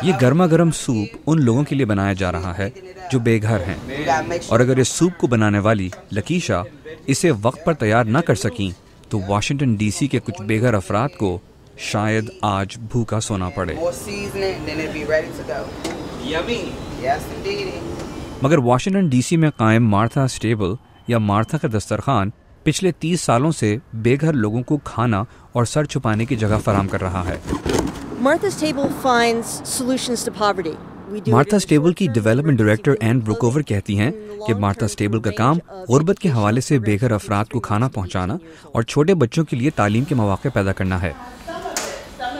یہ گرما گرم سوپ ان لوگوں کے لیے بنایا جا رہا ہے جو بے گھر ہیں، اور اگر اس سوپ کو بنانے والی لکیشا اسے وقت پر تیار نہ کر سکیں تو واشنگٹن ڈی سی کے کچھ بے گھر افراد کو شاید آج بھوکا سونا پڑے۔ مگر واشنگٹن ڈی سی میں قائم مارتھا اسٹیبل یا مارتھا کا دسترخوان پچھلے 30 سالوں سے بے گھر لوگوں کو کھانا اور سر چھپانے کی جگہ فراہم کر رہا ہے۔ مارتھا اسٹیبل کی ڈیولپمنٹ ڈائریکٹر این بروکوور کہتی ہیں کہ مارتھا اسٹیبل کا کام غربت کے حوالے سے بے گھر افراد کو کھانا پہنچانا اور چھوٹے بچوں کے لیے تعلیم کے مواقع پیدا کرنا ہے۔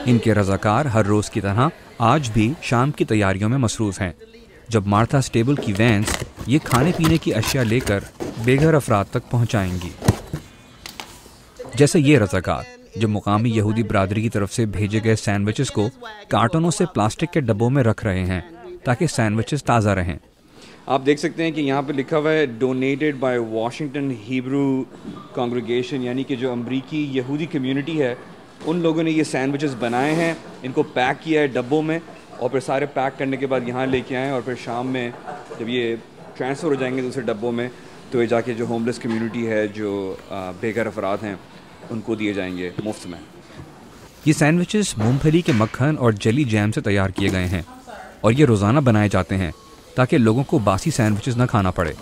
ان کے رضاکار ہر روز کی طرح آج بھی شام کی تیاریوں میں مصروف ہیں، جب مارتھا اسٹیبل کی وینز یہ کھانے پینے کی اشیاء لے کر بے گھر افراد تک پہنچائیں گی، جیسے یہ رضاکار جو مقامی یہودی برادری کی طرف سے بھیجے گئے سینڈوچز کو کارٹونوں سے پلاسٹک کے ڈبوں میں رکھ رہے ہیں تاکہ سینڈوچز تازہ رہیں۔ آپ دیکھ سکتے ہیں کہ یہاں پہ لکھا ہوا ہے donated by Washington Hebrew congregation, یعنی کہ جو امریکی یہودی کمیونٹی ہے ان لوگوں نے یہ سینڈوچز بنائے ہیں، ان کو پیک کیا ہے ڈبوں میں، اور پھر سارے پیک کرنے کے بعد یہاں لے کے آئے، اور پھر شام میں جب یہ ٹرانسفر ہو جائیں گے دوسرے ڈبوں میں تو یہ جا کے جو ہوم لیس کمیونٹی ہے، جو بے گھر افراد ہیں، ان کو دیے جائیں گے مفت میں۔ یہ سینڈوچز مونگ پھلی کے مکھن اور جلی جیم سے تیار کیے گئے ہیں، اور یہ روزانہ بنائے جاتے ہیں تاکہ لوگوں کو باسی سینڈوچز نہ کھانا پڑے۔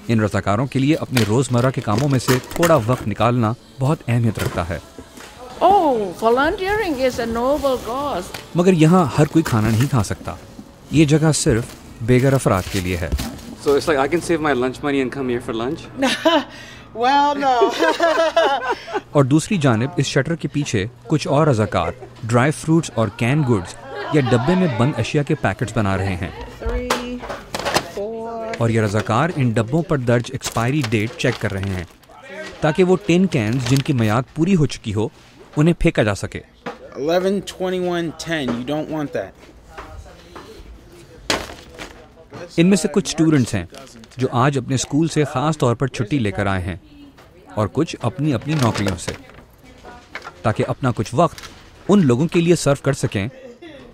ان رضاکاروں کے لیے اپنے روزمرہ کے کاموں میں سے تھوڑا وقت نکالنا بہت اہمیت رکھتا ہے۔ مگر یہاں ہر کوئی کھانا نہیں کھا سکتا، یہ جگہ صرف بے گھر افراد کے لیے ہے۔ So it's like I can save my lunch money and come here for lunch. Well, no. اور دوسری جانب اس شٹر کے پیچھے کچھ اور رضاکار ڈرائی فروٹس اور کین گڈز یا ڈبے میں بند اشیاء کے پیکٹس بنا رہے ہیں، اور یہ رضاکار ان ڈبوں پر درج ایکسپائری ڈیٹ چیک کر رہے ہیں تاکہ وہ ٹین کینز جن کی میعاد پوری ہو چکی ہو انہیں پھینکا جا سکے۔ 11/21/10 you don't want that. ان میں سے کچھ اسٹوڈنٹس ہیں جو آج اپنے اسکول سے خاص طور پر چھٹی لے کر آئے ہیں، اور کچھ اپنی اپنی نوکریوں سے، تاکہ اپنا کچھ وقت ان لوگوں کے لیے صرف کر سکیں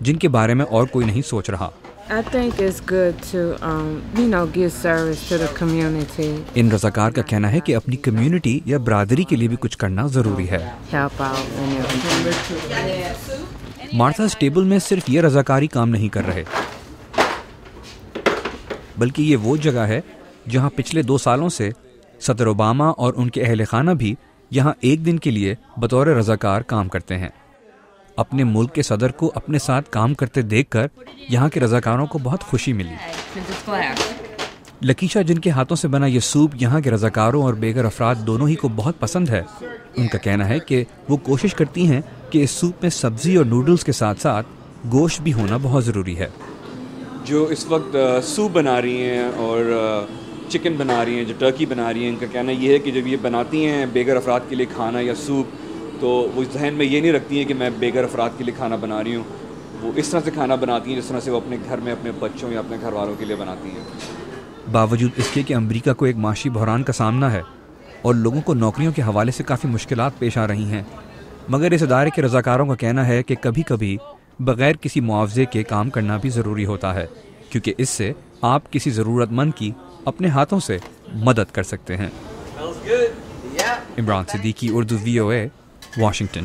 جن کے بارے میں اور کوئی نہیں سوچ رہا۔ I think it's good to give service to the community. ان رضاکار کا کہنا ہے کہ اپنی کمیونٹی یا برادری کے لیے بھی کچھ کرنا ضروری ہے۔ Help out and everything. Martha stable میں صرف یہ رضاکاری کام نہیں کر رہے، بلکہ یہ وہ جگہ ہے جہاں پچھلے 2 سالوں سے صدر اوباما اور ان کے اہل خانہ بھی یہاں ایک دن کے لیے بطور رضاکار کام کرتے ہیں۔ اپنے ملک کے صدر کو اپنے ساتھ کام کرتے دیکھ کر یہاں کے رضاکاروں کو بہت خوشی ملی۔ لکیشا جن کے ہاتھوں سے بنا یہ سوپ یہاں کے رضاکاروں اور بے گھر افراد دونوں ہی کو بہت پسند ہے۔ ان کا کہنا ہے کہ وہ کوشش کرتی ہیں کہ اس سوپ میں سبزی اور نوڈلز کے ساتھ ساتھ گوشت بھی ہونا بہت ضروری ہے۔ جو اس وقت سوپ بنا رہی ہیں اور چکن بنا رہی ہیں، جو ٹرکی بنا رہی ہیں، ان کا کہنا یہ ہے کہ جب یہ بناتی ہیں بے گھر افراد کے لیے کھانا یا سوپ، تو وہ ذہن میں یہ نہیں رکھتی ہیں کہ میں بے گھر افراد کے لیے کھانا بنا رہی ہوں، وہ اس طرح سے کھانا بناتی ہیں جس طرح سے وہ اپنے گھر میں اپنے بچوں یا اپنے گھر والوں کے لیے بناتی ہیں۔ باوجود اس کے کہ امریکہ کو ایک معاشی بحران کا سامنا ہے اور لوگوں کو نوکریوں کے حوالے سے کافی مشکلات پیش آ رہی ہیں، مگر اس ادارے کے رضاکاروں کا کہنا ہے کہ کبھی کبھی بغیر کسی معاوضے کے کام کرنا بھی ضروری ہوتا ہے، کیونکہ اس سے آپ کسی ضرورت مند کی اپنے ہاتھوں سے مدد کر سکتے ہیں۔ Imran Siddiqui, Urdu VOA، Washington.